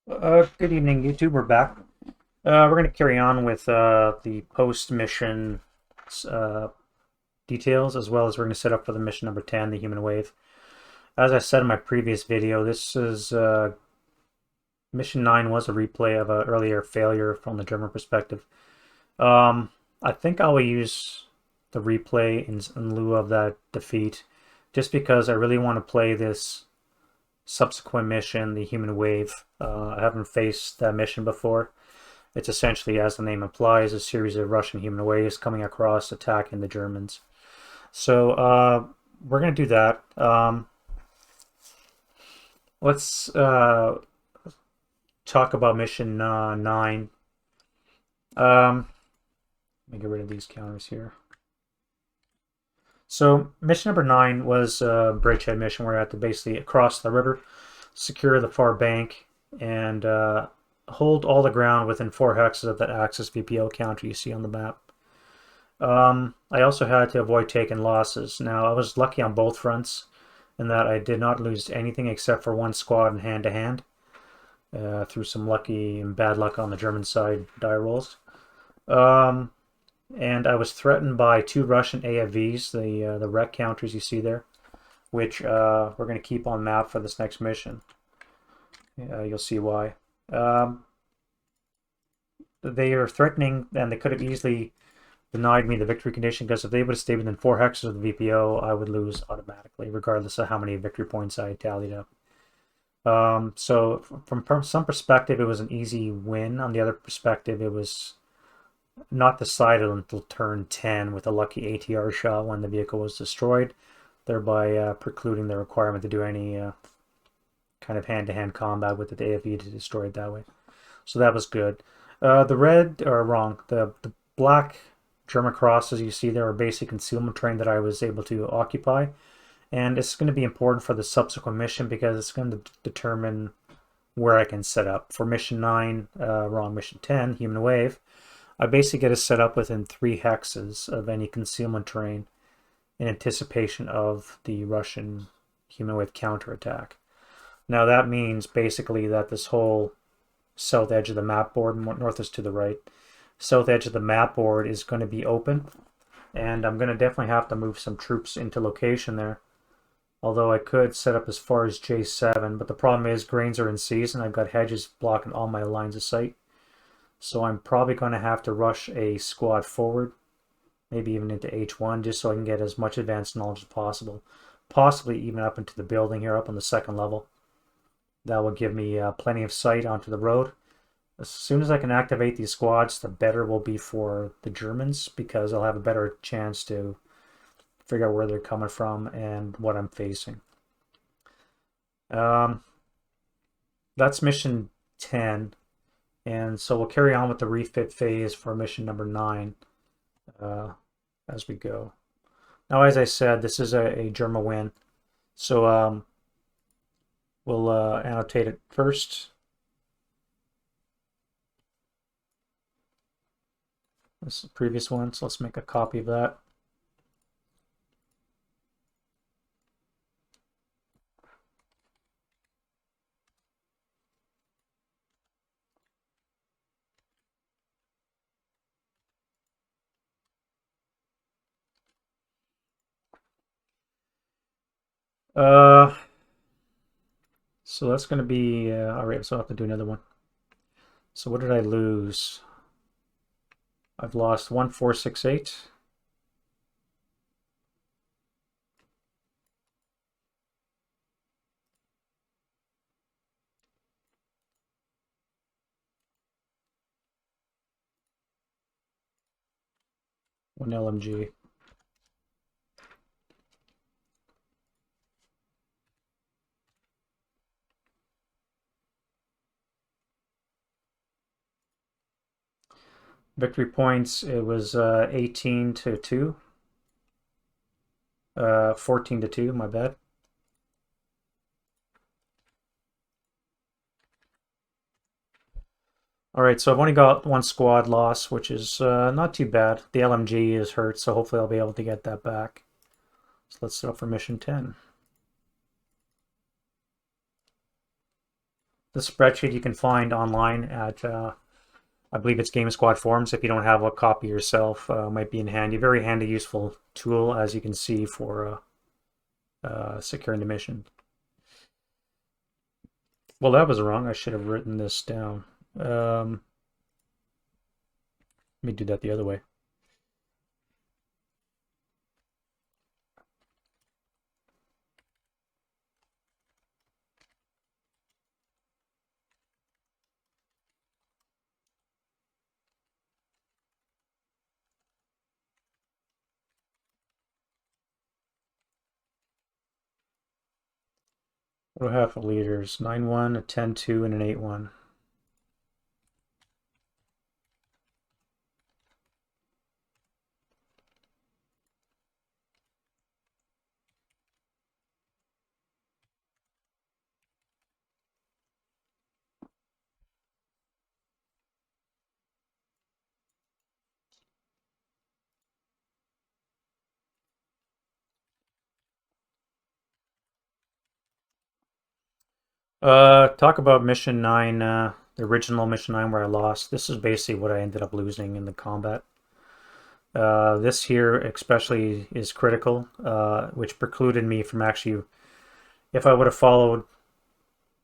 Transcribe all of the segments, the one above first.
Good evening, YouTube. We're back. We're going to carry on with the post-mission uh, details, as well as we're going to set up for the mission number 10, the human wave. As I said in my previous video, this is mission 9 was a replay of an earlier failure from the German perspective. I think I will use the replay in lieu of that defeat, just because I really want to play this subsequent mission, the human wave. I haven't faced that mission before. It's essentially, as the name implies, a series of Russian human waves coming across, attacking the Germans. So we're going to do that. Let's talk about mission 9. Let me get rid of these counters here. So mission number 9 was a bridgehead mission where I had to basically cross the river, secure the far bank, and hold all the ground within 4 hexes of that Axis VPO counter you see on the map. I also had to avoid taking losses. Now, I was lucky on both fronts in that I did not lose anything except for one squad in hand-to-hand through some lucky and bad luck on the German side die rolls. And I was threatened by 2 Russian AFVs, the wreck counters you see there, which we're going to keep on map for this next mission. You'll see why. They are threatening, and they could have easily denied me the victory condition, because if they would have stayed within 4 hexes of the VPO, I would lose automatically, regardless of how many victory points I tallied up. So from some perspective, it was an easy win. On the other perspective, it was not decided until turn 10 with a lucky ATR shot when the vehicle was destroyed, thereby precluding the requirement to do any kind of hand-to-hand combat with the AFV to destroy it that way. So that was good. The black German crosses you see there are basic concealment terrain that I was able to occupy. And it's going to be important for the subsequent mission because it's going to determine where I can set up. For mission 9, mission 10, human wave, I basically get to set up within 3 hexes of any concealment terrain in anticipation of the Russian human wave counterattack. Now that means basically that this whole south edge of the map board, north is to the right, south edge of the map board is going to be open, and I'm going to definitely have to move some troops into location there. Although I could set up as far as J7, but the problem is grains are in season. I've got hedges blocking all my lines of sight. So I'm probably going to have to rush a squad forward, maybe even into H1, just so I can get as much advanced knowledge as possible. Possibly even up into the building here, up on the 2nd level. That will give me plenty of sight onto the road. As soon as I can activate these squads, the better will be for the Germans, because I'll have a better chance to figure out where they're coming from and what I'm facing. That's mission 10. And so we'll carry on with the refit phase for mission number 9 as we go. Now, as I said, this is a German win. So we'll annotate it first. This is the previous one, so let's make a copy of that. So that's going to be, all right, so I'll have to do another one. So what did I lose? I've lost 1468. One LMG. Victory points, it was 18 to 2. 14 to 2, my bad. All right, so I've only got one squad loss, which is not too bad. The LMG is hurt, so hopefully I'll be able to get that back. So let's set up for mission 10. The spreadsheet you can find online at, I believe it's Game Squad forums. If you don't have a copy yourself, might be in handy. Very handy, useful tool, as you can see, for securing the mission. Well, that was wrong. I should have written this down. Let me do that the other way. What do I have for leaders? 9-1, a 10-2, and an 8-1. Talk about mission 9, the original mission 9 where I lost. This is basically what I ended up losing in the combat. This here especially is critical, which precluded me from actually, if I would have followed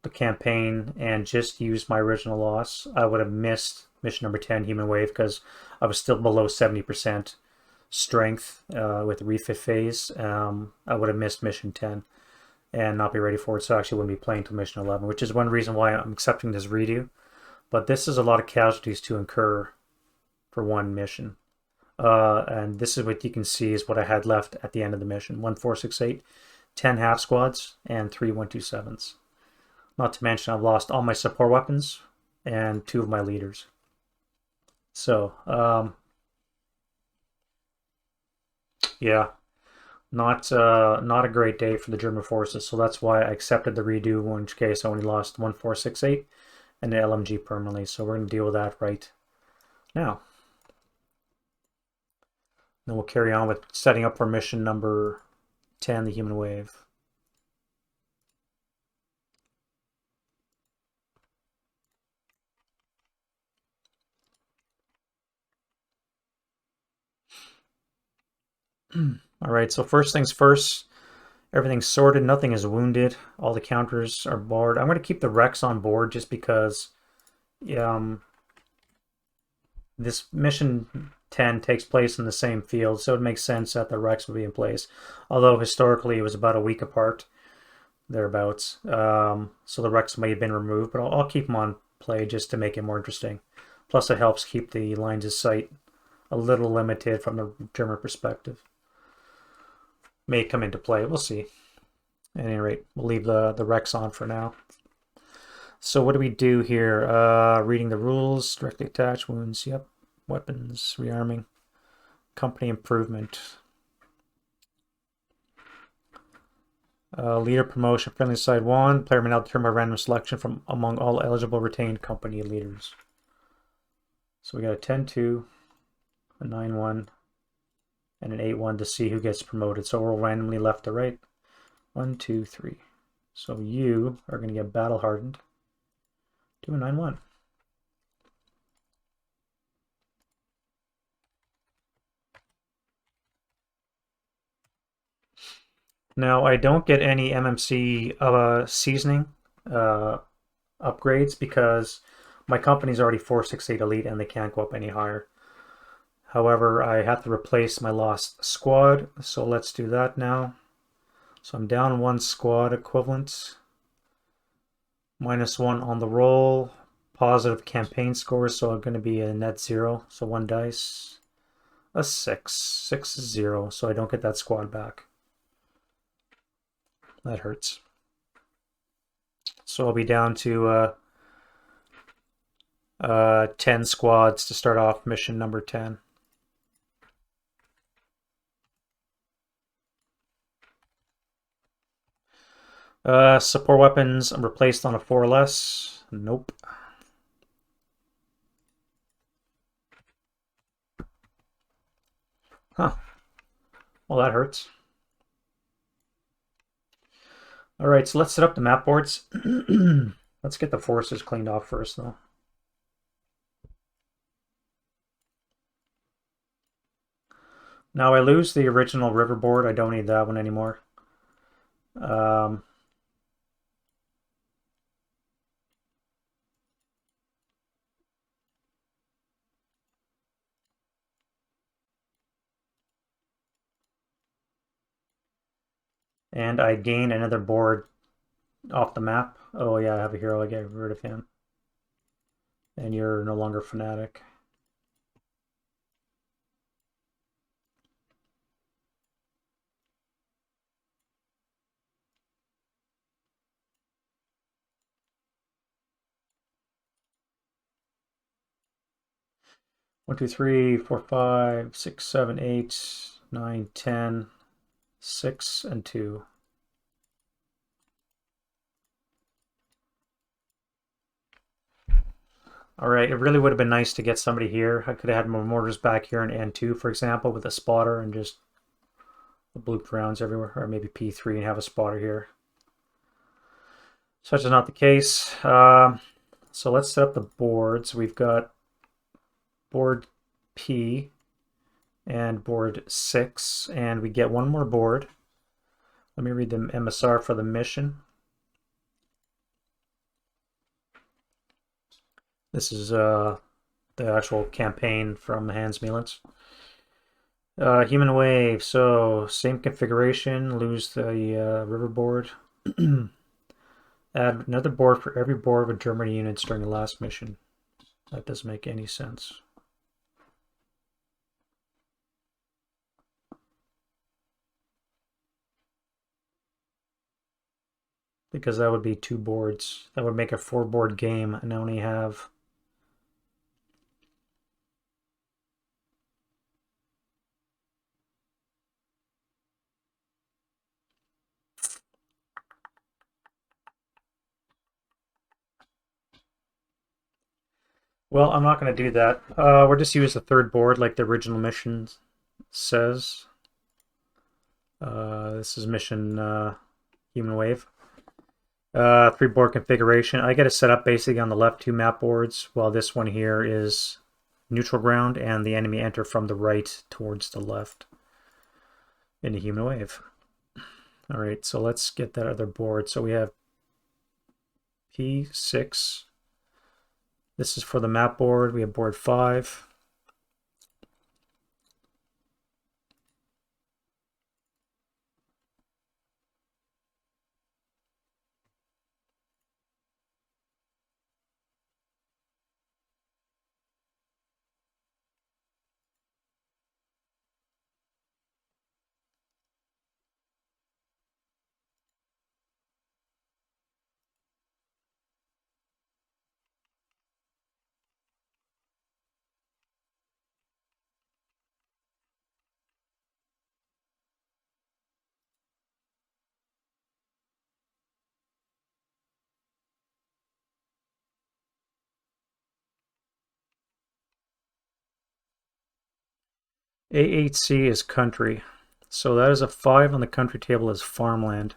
the campaign and just used my original loss, I would have missed mission number 10, Human Wave, because I was still below 70% strength with the Refit Phase. I would have missed mission 10 and not be ready for it, so I actually wouldn't be playing till mission 11, which is one reason why I'm accepting this redo. But this is a lot of casualties to incur for one mission. And this is what you can see is what I had left at the end of the mission. 1468, 10 half squads, and 3 127s. Not to mention I've lost all my support weapons and 2 of my leaders. So, yeah, not a great day for the German forces. So that's why I accepted the redo, in which case I only lost 1468 and the LMG permanently. So we're going to deal with that right now. Then we'll carry on with setting up for mission number 10, the Human Wave. All right, so first things first, everything's sorted, nothing is wounded, all the counters are barred. I'm going to keep the Rex on board just because this mission 10 takes place in the same field, so it makes sense that the Rex would be in place. Although historically it was about a week apart, thereabouts. So the Rex may have been removed, but I'll keep them on play just to make it more interesting. Plus it helps keep the lines of sight a little limited from the German perspective. May come into play, we'll see. At any rate, we'll leave the Rex on for now. So what do we do here? Reading the rules, directly attached, wounds, yep. Weapons, rearming, company improvement. Leader promotion, friendly side 1. Player may now determine by random selection from among all eligible retained company leaders. So we got a 10-2, a 9-1, and an 8-1 to see who gets promoted. So we'll randomly left to right. 1, 2, 3. So you are going to get battle hardened to a 9-1. Now I don't get any MMC seasoning upgrades because my company's already 468 elite and they can't go up any higher. However, I have to replace my lost squad, so let's do that now. So I'm down 1 squad equivalent. -1 on the roll. Positive campaign scores, so I'm going to be a net 0. So 1 dice. A 6. 6 is 0, so I don't get that squad back. That hurts. So I'll be down to 10 squads to start off mission number 10. Support weapons replaced on a 4 or less. Nope. Huh. Well, that hurts. All right, so let's set up the map boards. Let's get the forces cleaned off first, though. Now I lose the original river board. I don't need that one anymore. And I gain another board off the map. Oh yeah, I have a hero. I get rid of him. And you're no longer fanatic. One, two, three, four, five, six, seven, 8, 9, 10, 6, and 2. All right, it really would have been nice to get somebody here. I could have had more mortars back here in N2, for example, with a spotter and just blooped rounds everywhere, or maybe P3 and have a spotter here. Such is not the case. So let's set up the boards. We've got board P and board 6, and we get one more board. Let me read the MSR for the mission. This is the actual campaign from Hans Mielens. Human wave, so same configuration, lose the river board. Add another board for every board with German units during the last mission. That doesn't make any sense. Because that would be 2 boards. That would make a 4-board game, and I only have... Well, I'm not going to do that. We'll just use the 3rd board like the original mission says. This is mission Human Wave. 3-board configuration. I get it set up basically on the left 2 map boards, while this one here is neutral ground, and the enemy enter from the right towards the left in the Human Wave. All right, so let's get that other board. So we have P6. This is for the map board. We have board 5. A8C is country. So that is a 5 on the country table as farmland.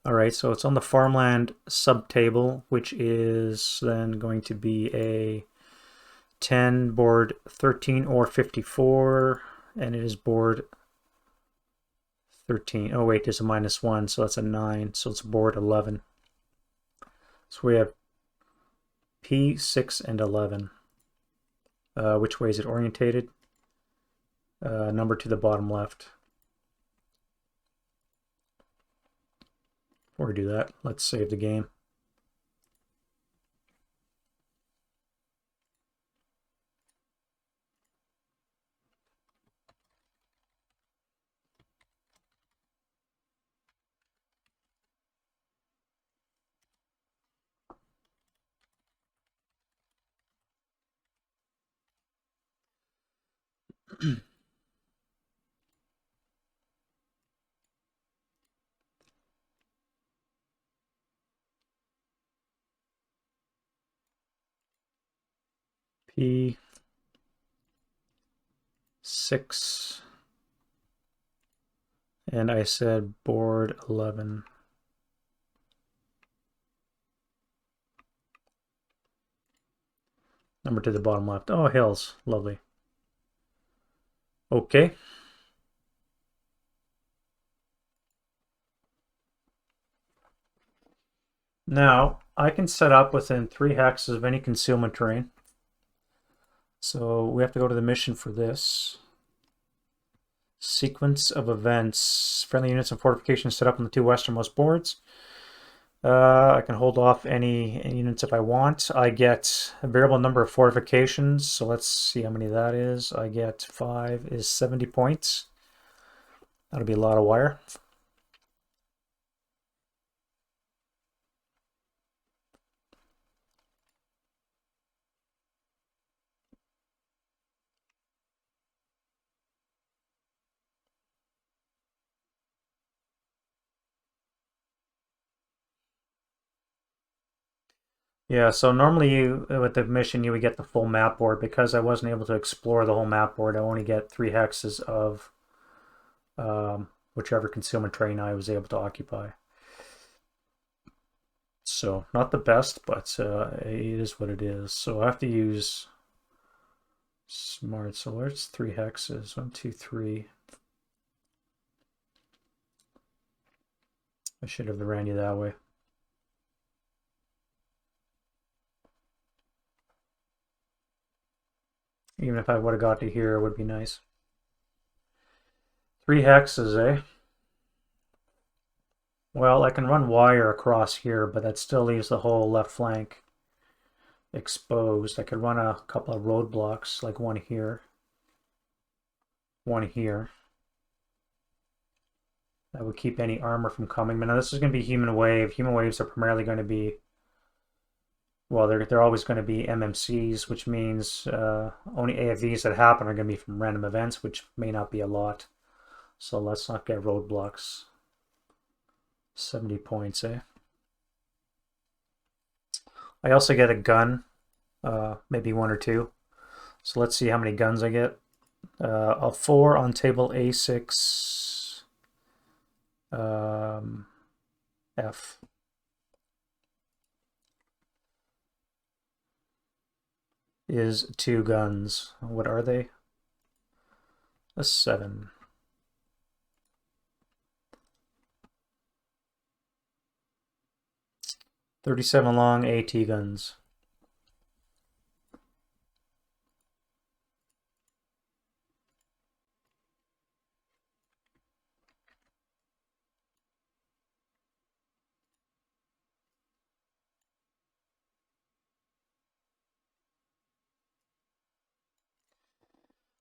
All right, so it's on the farmland subtable, which is then going to be a 10, board 13 or 54, and it is board 13. Oh wait, there's a -1, so that's a 9, so it's board 11. So we have P, 6, and 11. Which way is it orientated? Number to the bottom left. Before we do that, let's save the game. P 6, and I said board 11. Number to the bottom left. Oh, hills. Lovely. Okay. Now, I can set up within 3 hexes of any concealment terrain. So we have to go to the mission for this. Sequence of events. Friendly units and fortifications set up on the 2 westernmost boards. I can hold off any units if I want. I get a variable number of fortifications. So let's see how many that is. I get 5 is 70 points. That'll be a lot of wire. Yeah, so normally with the mission you would get the full map board. Because I wasn't able to explore the whole map board, I only get 3 hexes of whichever concealment terrain I was able to occupy. So not the best, but it is what it is. So I have to use smart. So there's 3 hexes. 1, 2, 3. I should have ran you that way. Even if I would have got to here, it would be nice. 3 hexes, eh? Well, I can run wire across here, but that still leaves the whole left flank exposed. I could run a couple of roadblocks, like one here, one here. That would keep any armor from coming. But now this is going to be human wave. Human waves are primarily going to be, well, they're always going to be MMCs, which means only AFVs that happen are going to be from random events, which may not be a lot. So let's not get roadblocks. 70 points, eh? I also get a gun, maybe 1 or 2. So let's see how many guns I get. A 4 on table A6 F. Is 2 guns. What are they? A 7. .37 long AT guns.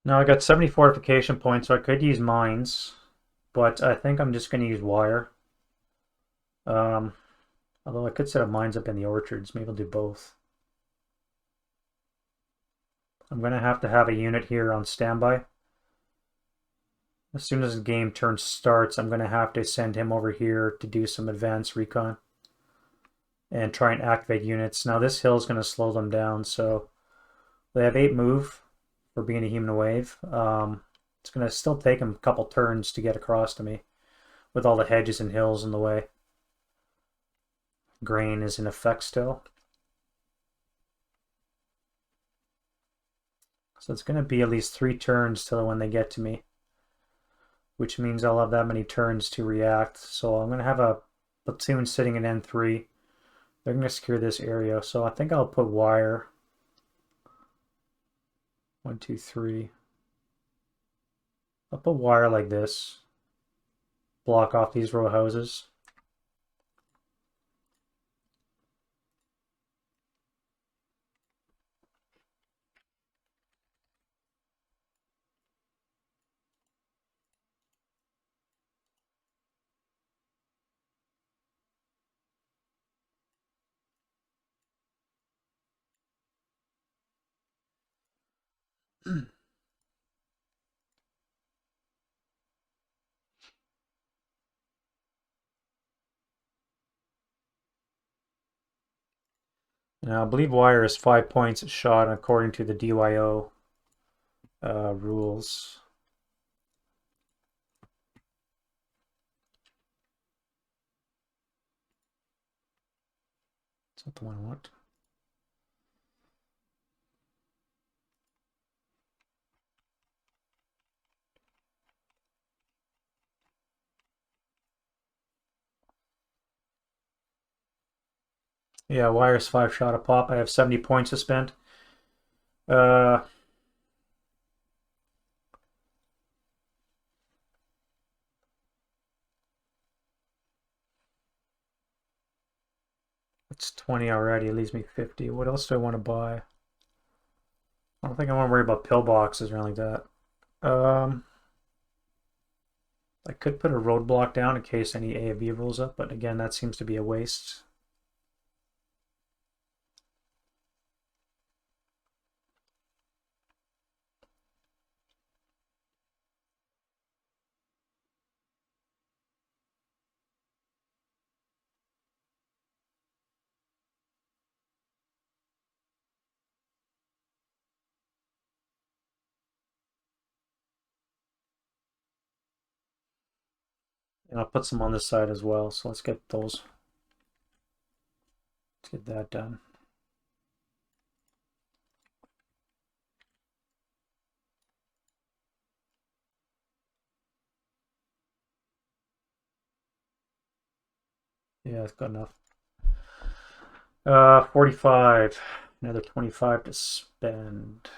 Now I got 70 fortification points, so I could use mines, but I think I'm just going to use wire. Although I could set up mines up in the orchards. Maybe I'll do both. I'm going to have a unit here on standby. As soon as the game turn starts, I'm going to have to send him over here to do some advanced recon and try and activate units. Now this hill is going to slow them down, so they have 8 move for being a human wave. It's going to still take them a couple turns to get across to me with all the hedges and hills in the way. Grain is in effect still. So it's going to be at least 3 turns till when they get to me, which means I'll have that many turns to react. So I'm going to have a platoon sitting in N3. They're going to secure this area, so I think I'll put wire. 1, 2, 3. I'll put wire like this. Block off these row houses. Now, I believe wire is 5 points a shot according to the DYO rules. That's not the one I want. Yeah, wires 5 shot a pop. I have 70 points to spend. Uh, it's 20 already. It leaves me 50. What else do I want to buy? I don't think I want to worry about pillboxes or anything like that. I could put a roadblock down in case any AAV rolls up, but again, that seems to be a waste. And I'll put some on this side as well, so let's get those. Let's get that done. Yeah, it's good enough. 45. Another 25 to spend.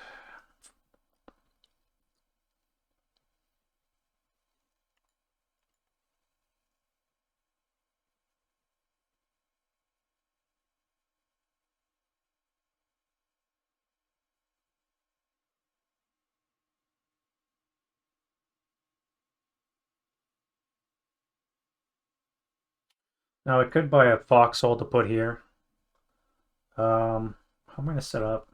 Now I could buy a foxhole to put here. How am I going to set up?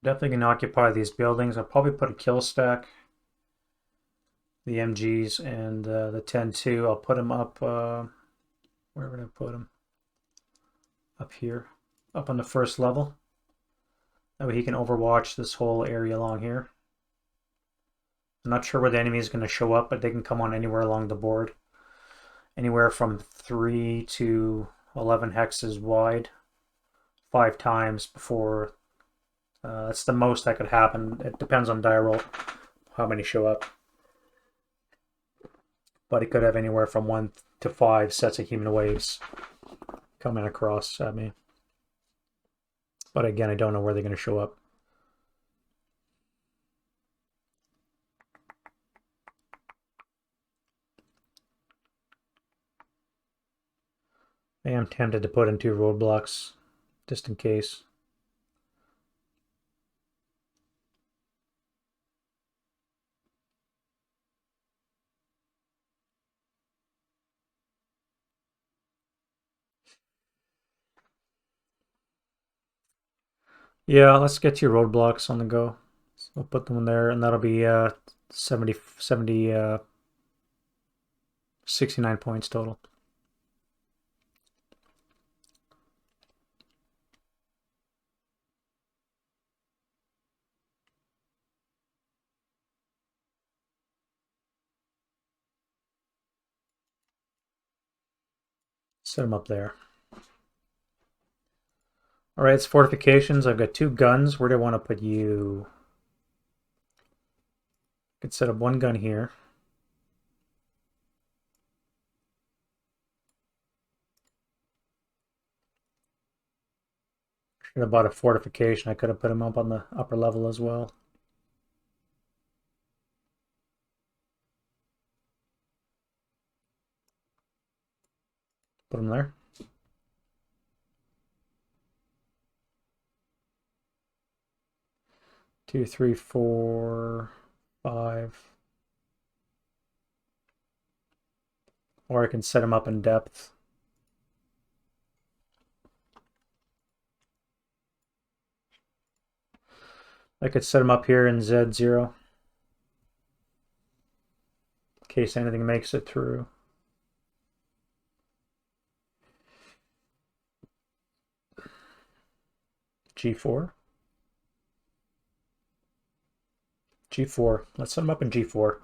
Definitely going to occupy these buildings. I'll probably put a kill stack. The MGs and the 10-2. I'll put them up. Where would I put them? Up here. Up on the first level. That way he can overwatch this whole area along here. I'm not sure where the enemy is going to show up, but they can come on anywhere along the board. Anywhere from 3 to 11 hexes wide. 5 times before. That's the most that could happen. It depends on die roll how many show up. But it could have anywhere from 1 to 5 sets of human waves coming across at me. But again, I don't know where they're going to show up. I am tempted to put in 2 roadblocks just in case. Yeah, let's get 2 roadblocks on the go. So I'll put them in there, and that'll be 70, 69 points total. Set them up there. All right, it's fortifications. I've got 2 guns. Where do I want to put you? I could set up 1 gun here. Should have bought a fortification. I could have put him up on the upper level as well. Put him there. Two, three, 4, 5. Or I can set him up in depth. I could set him up here in Z0. In case anything makes it through. G4. G4. Let's set him up in G4.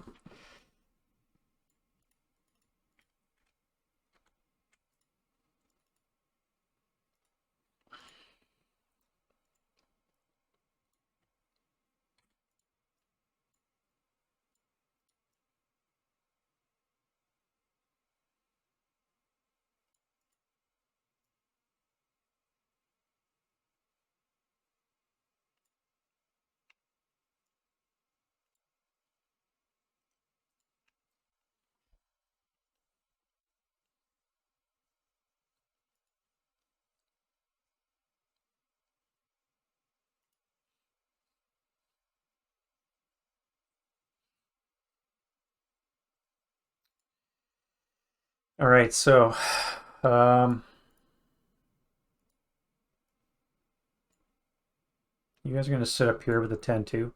All right, so you guys are going to sit up here with the 10-2.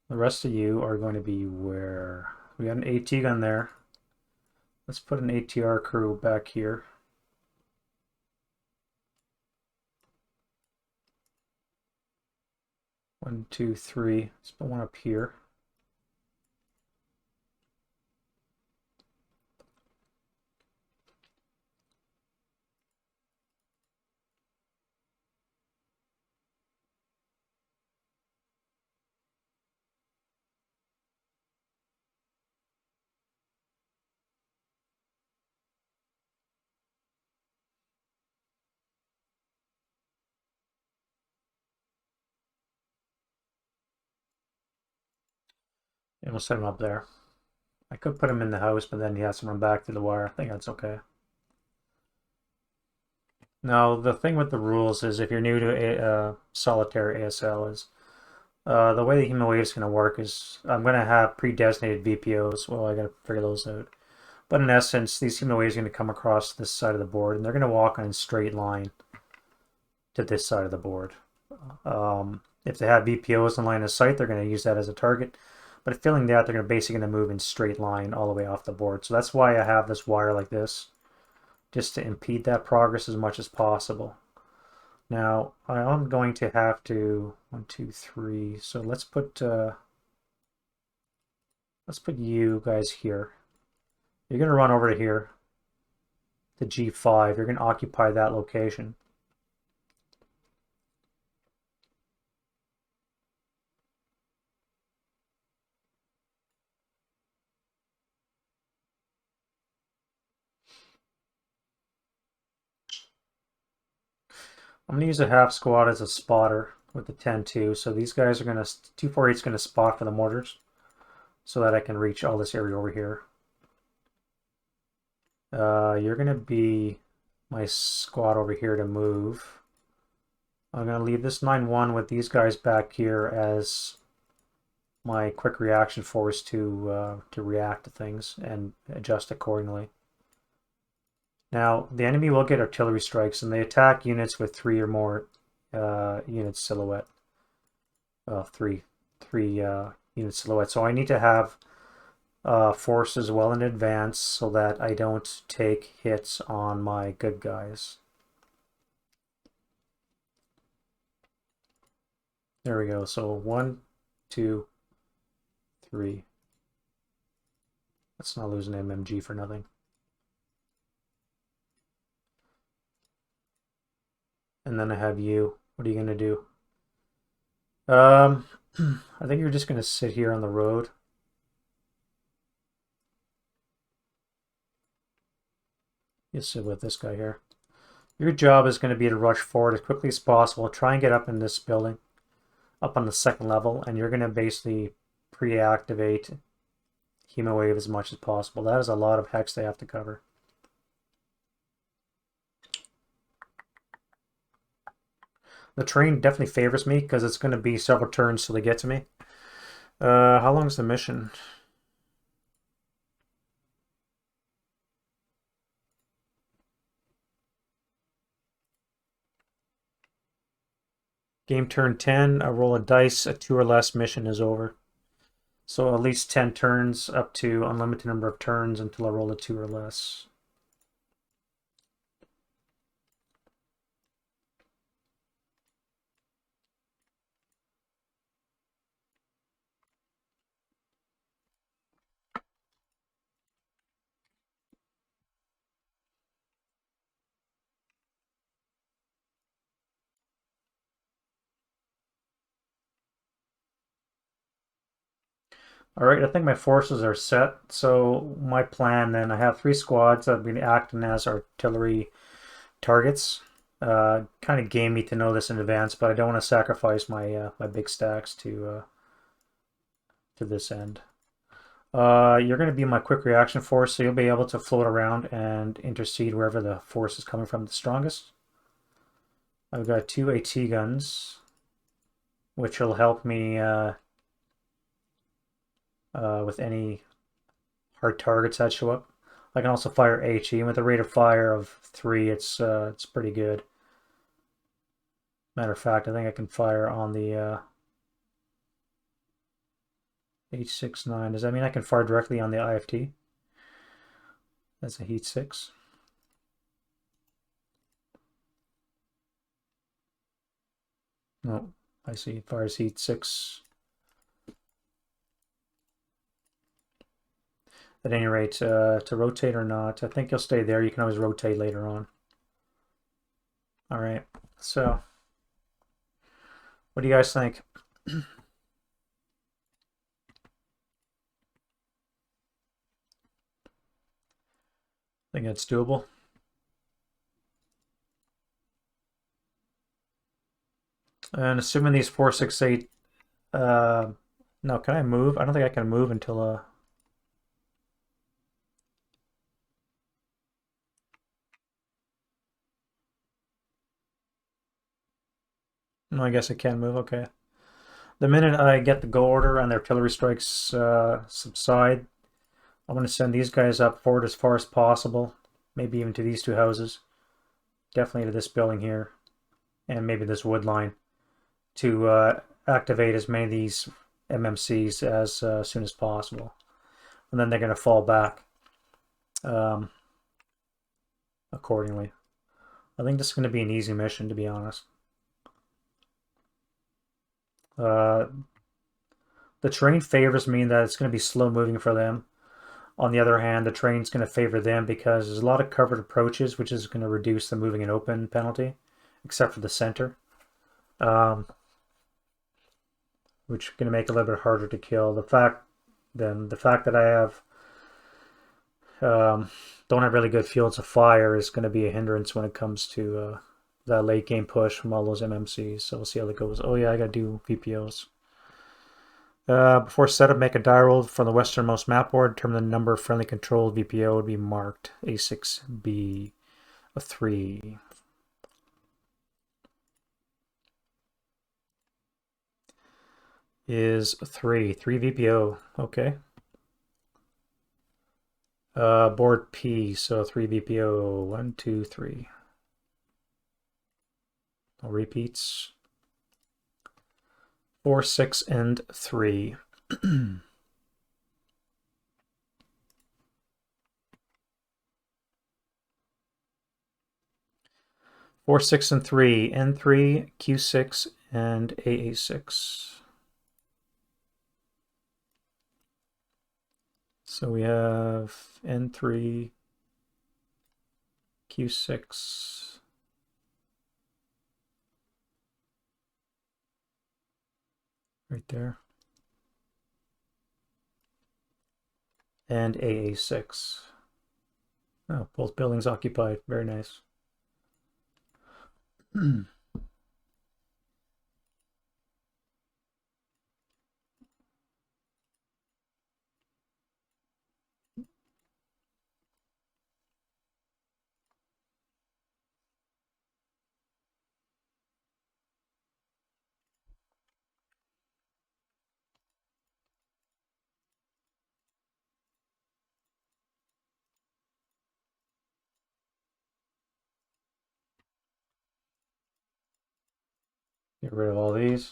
The rest of you are going to be where? We got an AT gun there. Let's put an ATR crew back here. One, two, three. Let's put one up here. And we'll set him up there. I could put him in the house, but then he has to run back to the wire. I think that's okay. Now, the thing with the rules is if you're new to solitaire ASL is the way the human wave is going to work is I'm going to have pre-designated VPOs. Well, I got to figure those out. But in essence, these human waves are going to come across this side of the board, and they're going to walk on a straight line to this side of the board. If they have VPOs in line of sight, they're going to use that as a target. But failing that, they're basically going to move in straight line all the way off the board. So that's why I have this wire like this, just to impede that progress as much as possible. Now, I'm going to have to, 1, 2, 3, so let's put you guys here. You're going to run over to here, to G5. You're going to occupy that location. I'm going to use a half squad as a spotter with the 10-2. So these guys are going to, 248 is going to spot for the mortars so that I can reach all this area over here. You're going to be my squad over here to move. I'm going to leave this 9-1 with these guys back here as my quick reaction force to react to things and adjust accordingly. Now, the enemy will get artillery strikes, and they attack units with 3 or more units silhouette. Three units silhouette. So I need to have forces well in advance so that I don't take hits on my good guys. There we go. So 1, 2, 3. Let's not lose an MMG for nothing. And then I have you. What are you going to do? I think you're just going to sit here on the road. You sit with this guy here. Your job is going to be to rush forward as quickly as possible. Try and get up in this building, up on the second level, and you're going to basically pre-activate human wave as much as possible. That is a lot of hex they have to cover. The train definitely favors me because it's going to be several turns till they get to me. How long is the mission? Game turn 10, I roll a dice, a 2 or less mission is over. So at least 10 turns up to unlimited number of turns until I roll a 2 or less. All right, I think my forces are set. So my plan then, I have 3 squads that have been acting as artillery targets. Kind of gamey to know this in advance, but I don't want to sacrifice my my big stacks to this end. You're going to be my quick reaction force, so you'll be able to float around and intercede wherever the force is coming from the strongest. I've got 2 AT guns, which will help me with any hard targets that show up. I can also fire HE, and with a rate of fire of 3, it's pretty good. Matter of fact, I think I can fire on the H69. Does that mean I can fire directly on the IFT? That's a heat 6. No, I see. Fires heat 6. At any rate, to rotate or not, I think you'll stay there. You can always rotate later on. All right, so what do you guys think? Think it's doable? And assuming these 4, 6, 8, no, can I move? I don't think I can move until no, I guess I can move. Okay. The minute I get the go order and the artillery strikes subside, I want to send these guys up forward as far as possible, maybe even to these 2 houses, definitely to this building here, and maybe this wood line, to activate as many of these MMCs as soon as possible. And then they're going to fall back accordingly. I think this is going to be an easy mission, to be honest. The terrain favors me in that it's going to be slow moving for them. On the other hand, the terrain's going to favor them because there's a lot of covered approaches, which is going to reduce the moving and open penalty, except for the center, which is going to make it a little bit harder to kill. The fact that I have don't have really good fields of fire is going to be a hindrance when it comes to that late game push from all those MMCs. So we'll see how that goes. Oh yeah, I got to do VPOs. Before setup, make a die roll from the westernmost map board. Determine the number of friendly controlled VPO would be marked A6B, a 3. Is 3. 3 VPO. Okay. Board P, so 3 VPO. 1, 2, 3. No repeats. 4, 6, and 3. 4, 6, and 3. N3, Q6, and AA6. So we have N3, Q6, right there, and AA6. Oh, both buildings occupied. Very nice. Get rid of all these.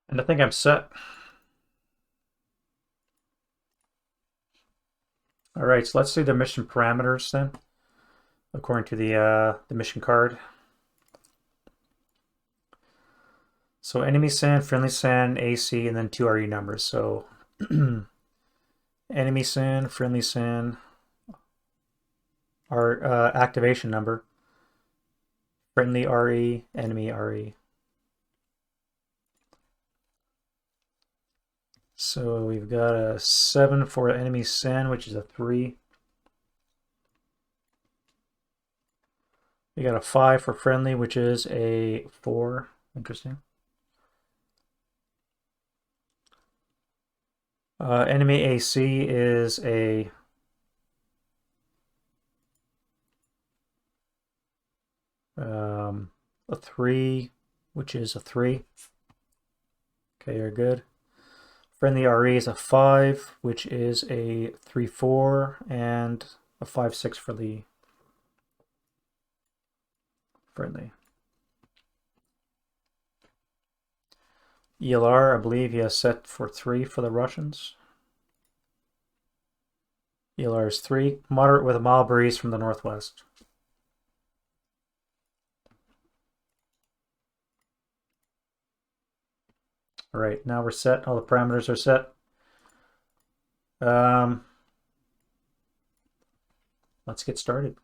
And I think I'm set. All right, so let's do the mission parameters then, according to the mission card. So enemy SAN, friendly SAN, AC, and then 2 RE numbers. So enemy SAN, friendly SAN, our activation number, friendly RE, enemy RE. So we've got a 7 for enemy SAN, which is a 3. You got a 5 for friendly, which is a 4. Interesting. Enemy AC is a 3, which is a 3. Okay, you're good. Friendly RE is a 5, which is a 3-4, and a 5-6 for the friendly. ELR, I believe he has set for 3 for the Russians. ELR is 3. Moderate with a mild breeze from the northwest. All right, now we're set. All the parameters are set. Let's get started.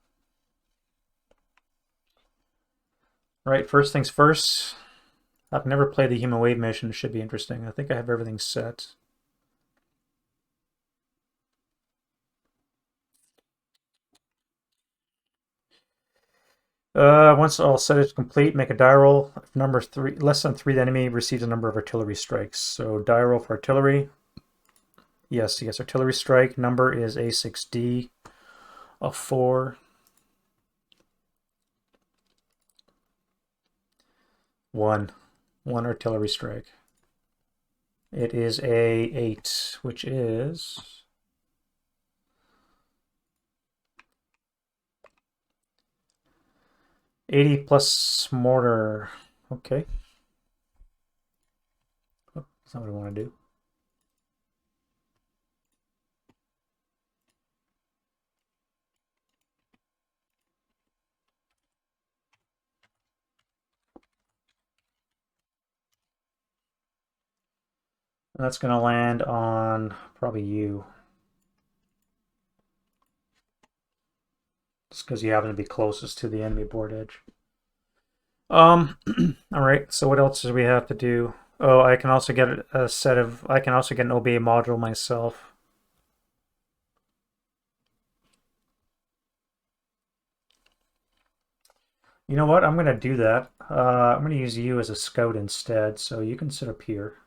All right, first things first. I've never played the human wave mission. It should be interesting. I think I have everything set. Once all set is complete, make a die roll. If number 3 less than 3, the enemy receives a number of artillery strikes. So die roll for artillery. Yes, artillery strike. Number is A6D, a 4. 1 artillery strike. It is a 8, which is 80 plus mortar. Okay. Oh, that's not what I want to do. That's going to land on probably you. Just because you happen to be closest to the enemy board edge. All right, so what else do we have to do? Oh, I can also get a set of, I can also get an OBA module myself. You know what? I'm going to do that. I'm going to use you as a scout instead, so you can sit up here.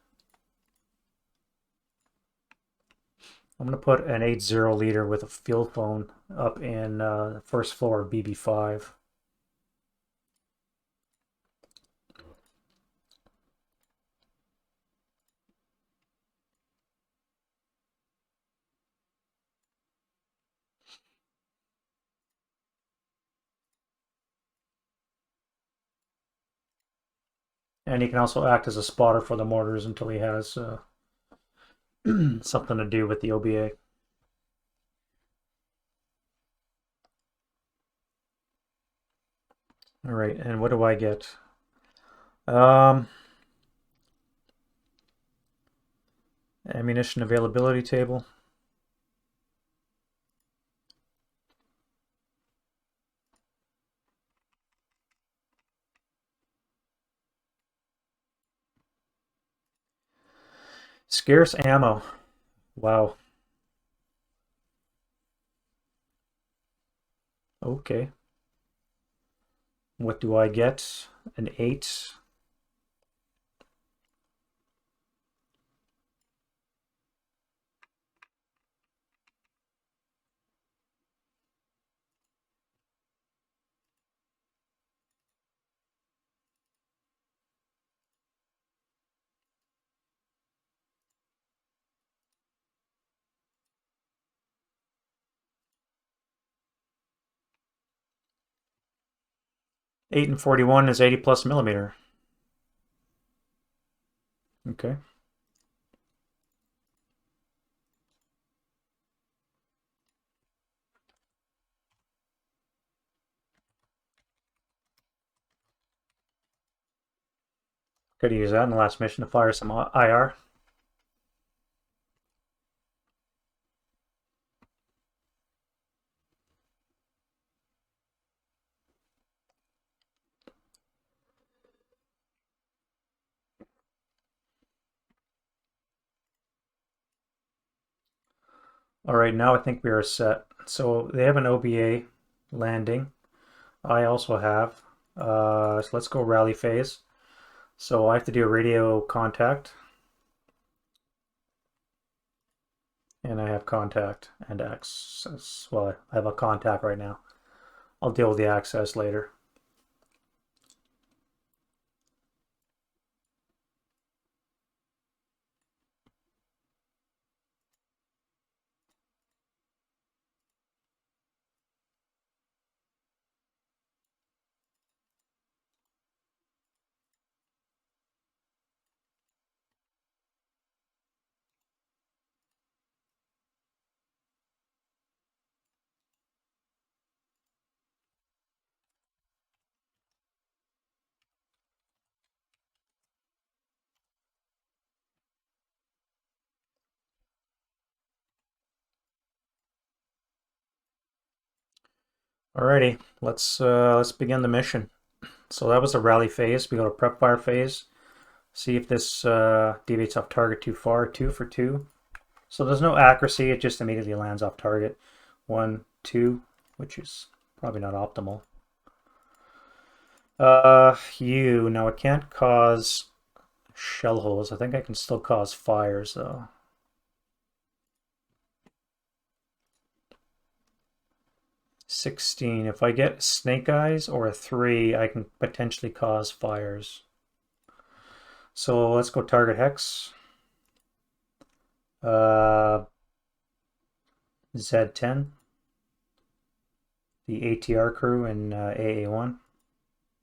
I'm going to put an 8-0 leader with a field phone up in the first floor of BB5. And he can also act as a spotter for the mortars until he has something to do with the OBA. All right, and what do I get? Ammunition availability table. Scarce ammo. Wow. Okay. What do I get? An 8. Eight and 41 is 80 plus millimeter. Okay. Could use that in the last mission to fire some IR. All right, now I think we are set. So they have an OBA landing. I also have. So let's go rally phase. So I have to do a radio contact. And I have contact and access. Well, I have a contact right now. I'll deal with the access later. Alrighty, let's begin the mission. So that was the rally phase. We go to prep fire phase. See if this deviates off target too far. 2 for 2. So there's no accuracy. It just immediately lands off target. 1, 2, which is probably not optimal. Now it can't cause shell holes. I think I can still cause fires though. 16. If I get snake eyes or a 3, I can potentially cause fires. So let's go target hex. Z10. The ATR crew in AA1.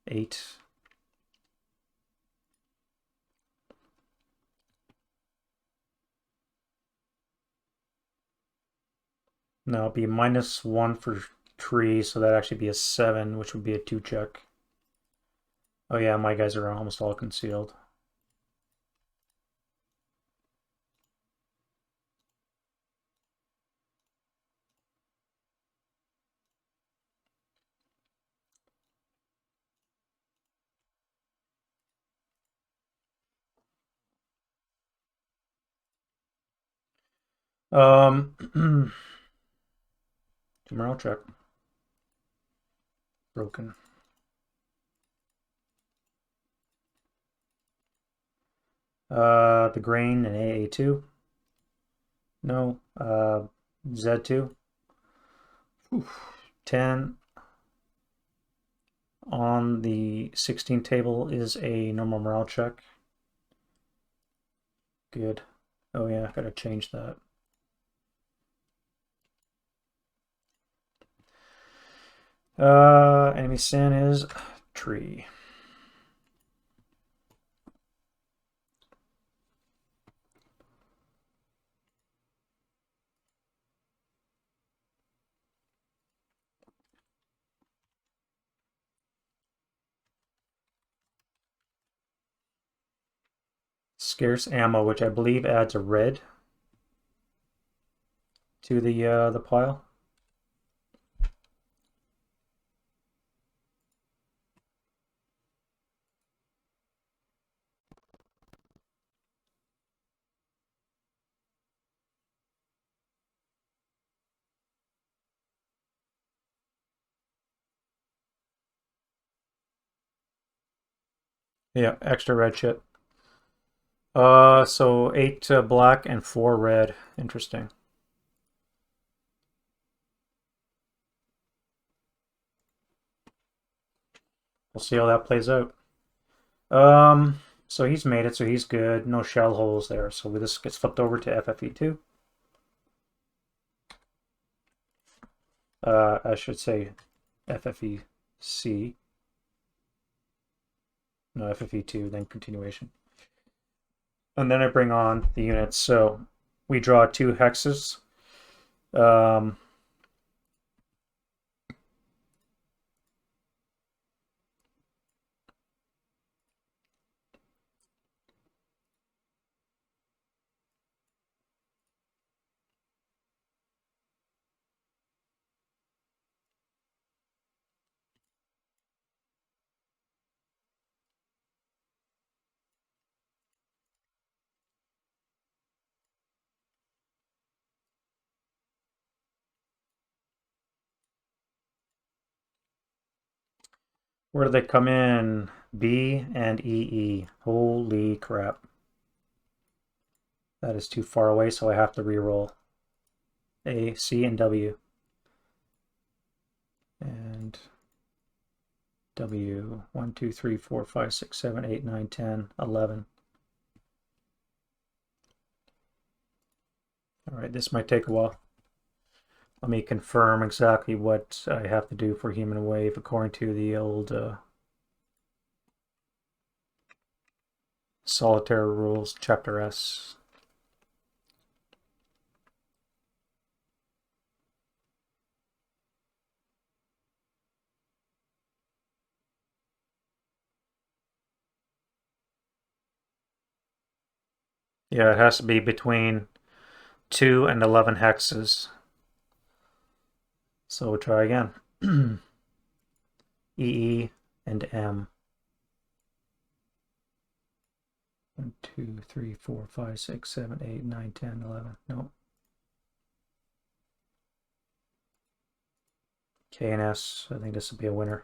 8. No, it'd be -1 for tree, so that'd actually be a 7, which would be a 2 check. Oh yeah, my guys are almost all concealed. Morale check. Broken. The grain in AA2. No. Z2. Oof. 10 on the 16 table is a normal morale check. Good. Oh yeah, gotta change that. Enemy sin is tree. Scarce ammo, which I believe adds a red to the pile. Yeah, extra red shit. So 8 black and 4 red. Interesting. We'll see how that plays out. So he's made it, so he's good. No shell holes there. So this gets flipped over to FFE2. I should say FFEC. No, FFE2, then continuation. And then I bring on the units. So we draw 2 hexes. Where do they come in? B and EE. Holy crap. That is too far away, so I have to re-roll. A, C, and W. And W. 1, 2, 3, 4, 5, 6, 7, 8, 9, 10, 11. All right, this might take a while. Let me confirm exactly what I have to do for human wave according to the old solitaire rules, chapter S. Yeah, it has to be between 2 and 11 hexes. So we'll try again. EE and M. 1, 2, 3, 4, 5, 6, 7, 8, 9, 10, 11. Nope. K and S. I think this will be a winner.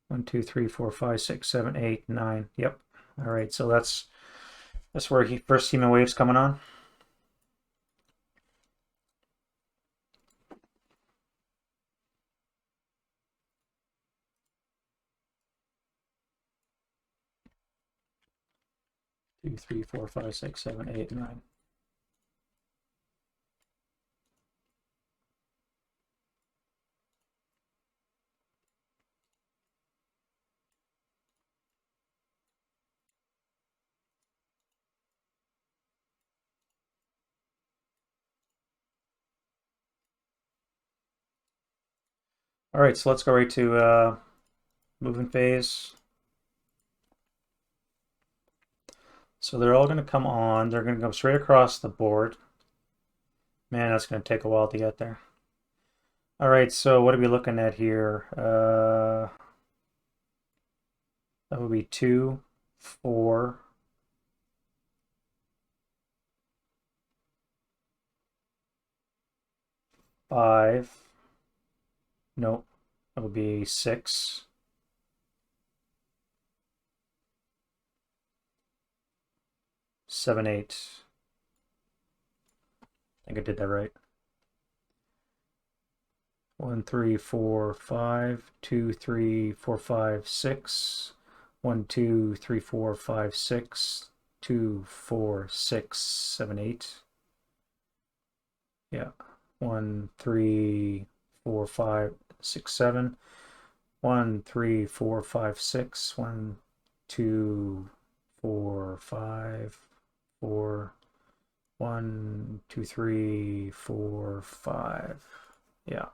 1, 2, 3, 4, 5, 6, 7, 8, 9. Yep. All right. So that's where first human wave's coming on. Two, 3, 4, 5, 6, 7, 8, 9. All right, so let's go right to moving phase. So they're all going to come on. They're going to go straight across the board. Man, that's going to take a while to get there. All right, so what are we looking at here? That would be 2, 4, 5. Nope, that would be 6. 7, 8. I think I did that right. 1, 3, 4, 5. 2, 3, 4, 5, 6. 1, 2, 3, 4, 5, 6. 2, 4, 6, 7, 8. Yeah. 1, 3, 4, 5, 6, 7. 1, 3, 4, 5, 6. 1, 2, 4, 5, 4. 1, 2, 3, 4, 5. Yeah.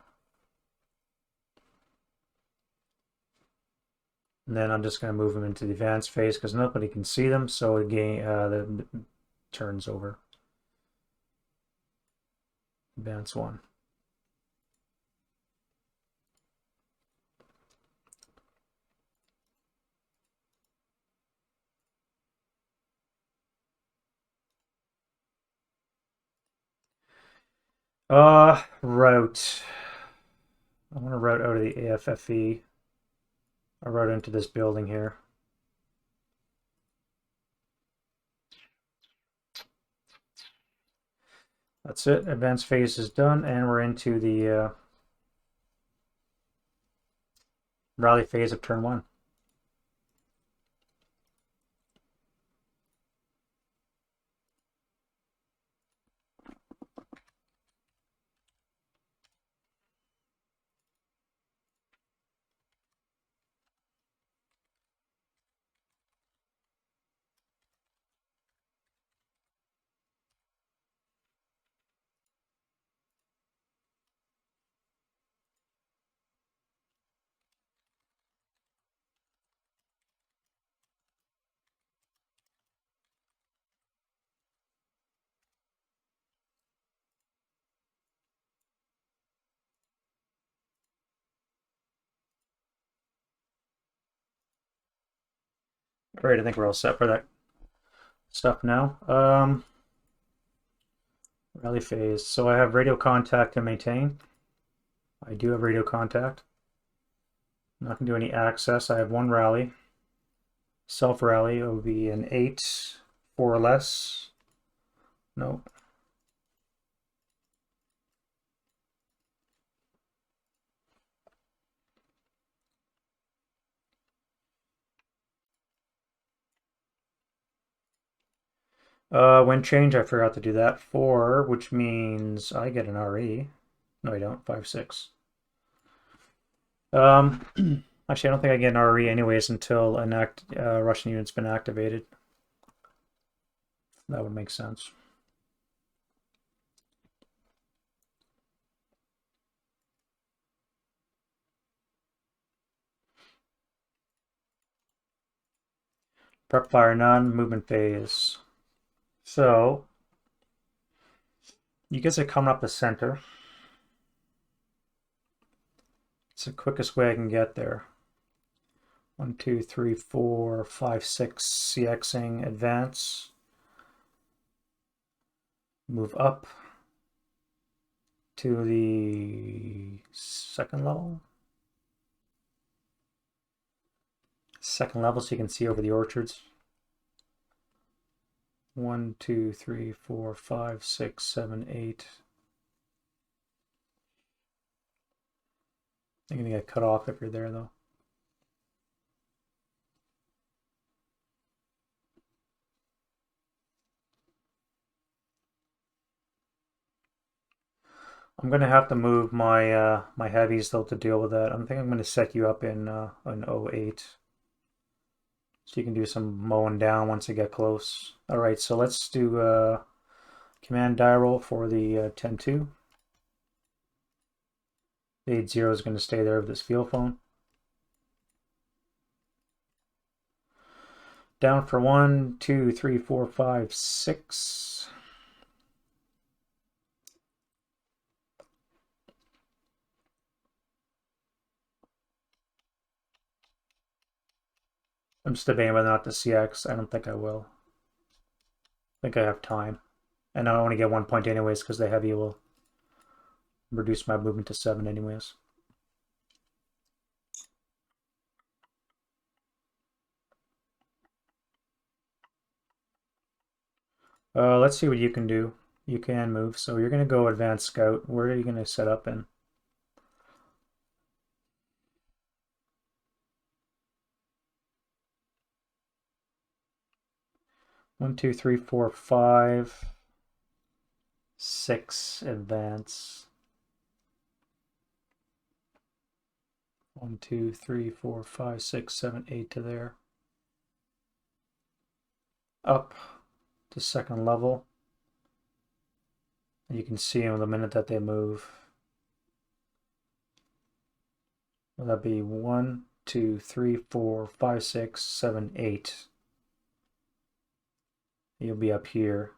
And then I'm just going to move them into the advanced phase because nobody can see them, so again, the turns over. Advance 1. Route. I want to route out of the AFFE. I route into this building here. That's it. Advanced phase is done, and we're into the rally phase of turn 1. Great, I think we're all set for that stuff now. Rally phase. So I have radio contact to maintain. I do have radio contact. I'm not going to do any access. I have one rally. Self rally, it would be an 8, 4 or less. Nope. When change, I forgot to do that. 4, which means I get an RE. No, I don't. 5, 6. Actually, I don't think I get an RE anyways until an Russian unit's been activated. That would make sense. Prep fire none, movement phase. So, you guys are coming up the center. It's the quickest way I can get there. 1, 2, 3, 4, 5, 6, CXing, advance. Move up to the second level. Second level so you can see over the orchards. 1, 2, 3, 4, 5, 6, 7, 8. You're gonna get cut off if you're there though. I'm gonna have to move my my heavies though to deal with that. I think I'm gonna set you up in an 08. So you can do some mowing down once you get close. Alright, so let's do command die roll for the 10-2. The 80 is going to stay there with this field phone. Down for 1, 2, 3, 4, 5, 6. I'm just debating whether or not to CX. I don't think I will. I think I have time. And I only get 1 point anyways because the heavy will reduce my movement to 7 anyways. Let's see what you can do. You can move. So you're going to go advanced scout. Where are you going to set up in? One, 2, 3, 4, 5, 6 advance. 1, 2, 3, 4, 5, 6, 7, 8 to there. Up to second level. And you can see them the minute that they move. Will that be 1, 2, 3, 4, 5, 6, 7, 8? You'll be up here.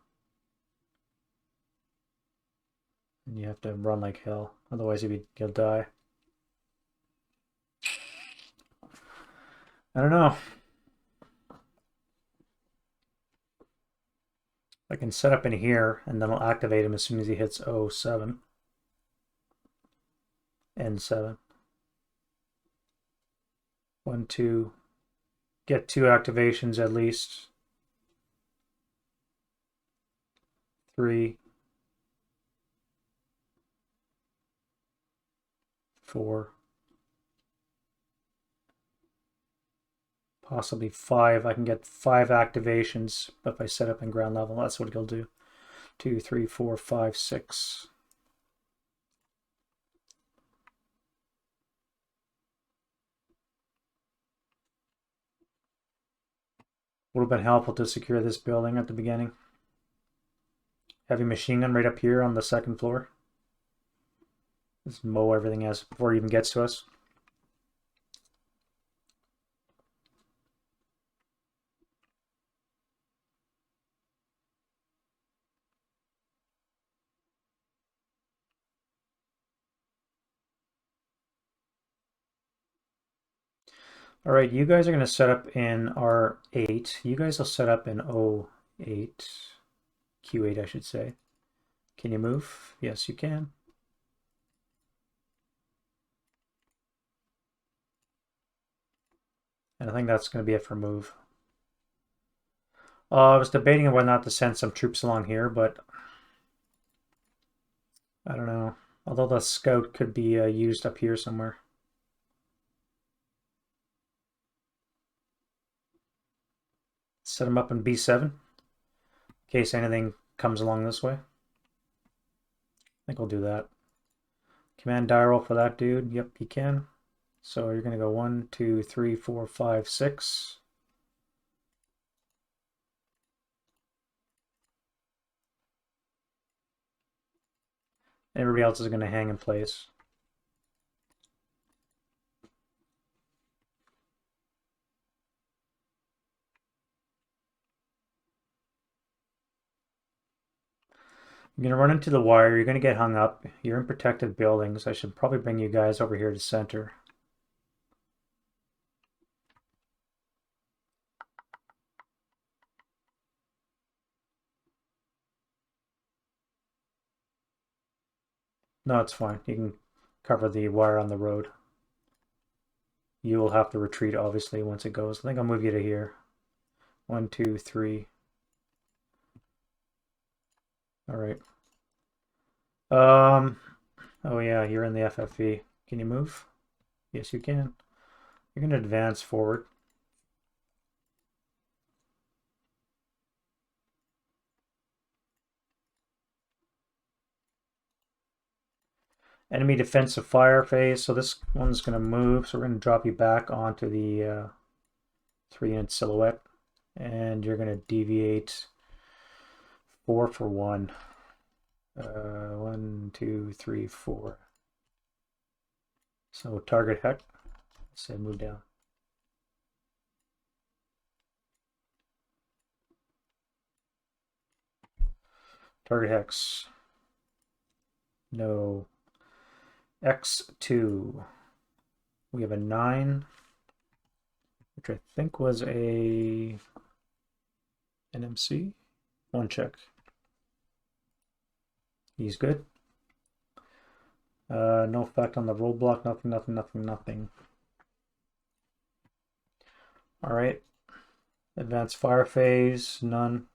And you have to run like hell. Otherwise you'll die. I don't know. I can set up in here and then I'll activate him as soon as he hits 07. N7. 1, 2. Get 2 activations at least. 3. 4. Possibly 5. I can get 5 activations if I set up in ground level. That's what he'll do. 2, 3, 4, 5, 6. Would have been helpful to secure this building at the beginning. Heavy machine gun right up here on the second floor. Just mow everything else before it even gets to us. All right, you guys are going to set up in R8. You guys will set up in O8. Q8, I should say. Can you move? Yes, you can. And I think that's going to be it for move. I was debating whether or not to send some troops along here, but I don't know. Although the scout could be used up here somewhere. Set him up in B7 in case anything comes along this way. I think we'll do that. Command die roll for that dude. Yep, you can. So you're going to go 1, 2, 3, 4, 5, 6. Everybody else is going to hang in place. You're going to run into the wire. You're going to get hung up. You're in protected buildings. I should probably bring you guys over here to center. No, it's fine. You can cover the wire on the road. You will have to retreat, obviously, once it goes. I think I'll move you to here. 1, 2, 3. All right. Oh yeah, you're in the FFV. Can you move? Yes, you can. You're going to advance forward. Enemy defensive fire phase. So this one's going to move. So we're going to drop you back onto the 3-inch silhouette. And you're going to deviate 4 for 1. 1, 2, 3, 4. So target hex. Let's say move down. Target hex. No. X2. We have a 9, which I think was a NMC. One check. He's good. No effect on the roadblock. Nothing. All right. Advanced fire phase. None.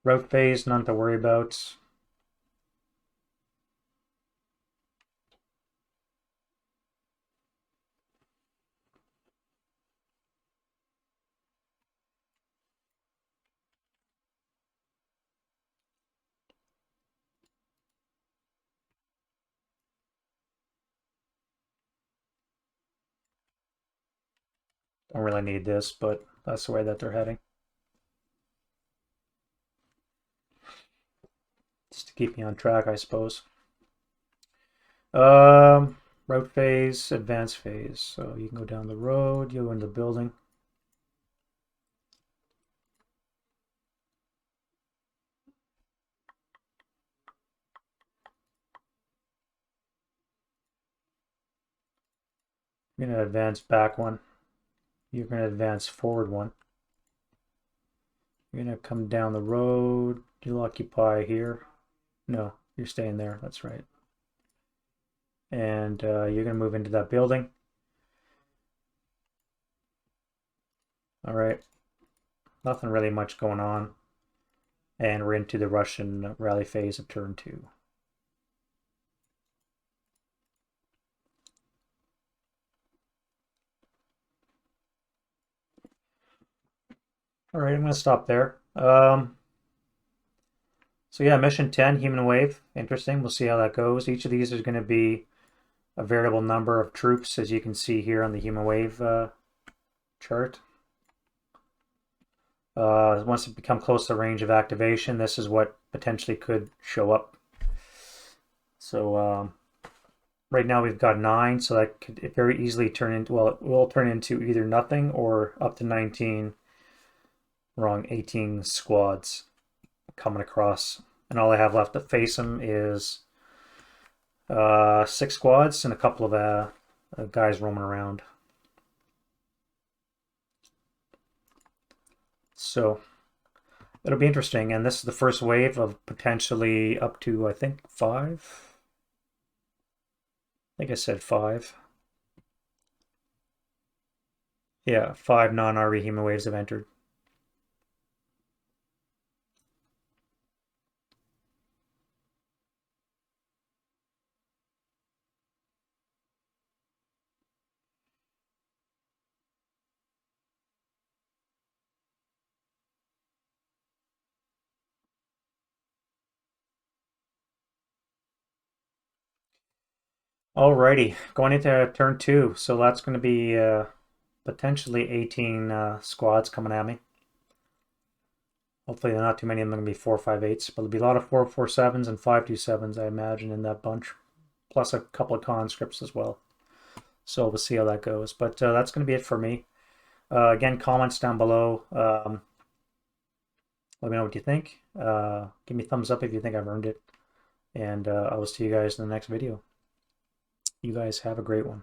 Route phase. None to worry about. Don't really need this, but that's the way that they're heading. Just to keep me on track, I suppose. Route phase, advanced phase. So you can go down the road, you go into the building. You're going to advance back 1. You're going to advance forward 1. You're going to come down the road. You'll occupy here. No, you're staying there. That's right. And you're going to move into that building. All right. Nothing really much going on. And we're into the Russian rally phase of turn 2. All right, I'm going to stop there. So yeah, mission 10, human wave. Interesting. We'll see how that goes. Each of these is going to be a variable number of troops, as you can see here on the human wave chart. Once it becomes close to the range of activation, this is what potentially could show up. So right now we've got 9, so that could very easily turn into, well, it will turn into either nothing or up to 19, 18 squads coming across. And all I have left to face them is 6 squads and a couple of guys roaming around. So It'll be interesting, and this is the first wave of potentially up to, I think, 5. I think I said 5. Yeah, 5 non-RE human waves have entered. Alrighty, going into turn 2. So that's going to be potentially 18 squads coming at me. Hopefully not too many of them are going to be 458s, but there'll be a lot of 447s and 527s, I imagine, in that bunch. Plus a couple of conscripts as well. So we'll see how that goes. But that's going to be it for me. Again, comments down below. Let me know what you think. Give me a thumbs up if you think I've earned it. And I will see you guys in the next video. You guys have a great one.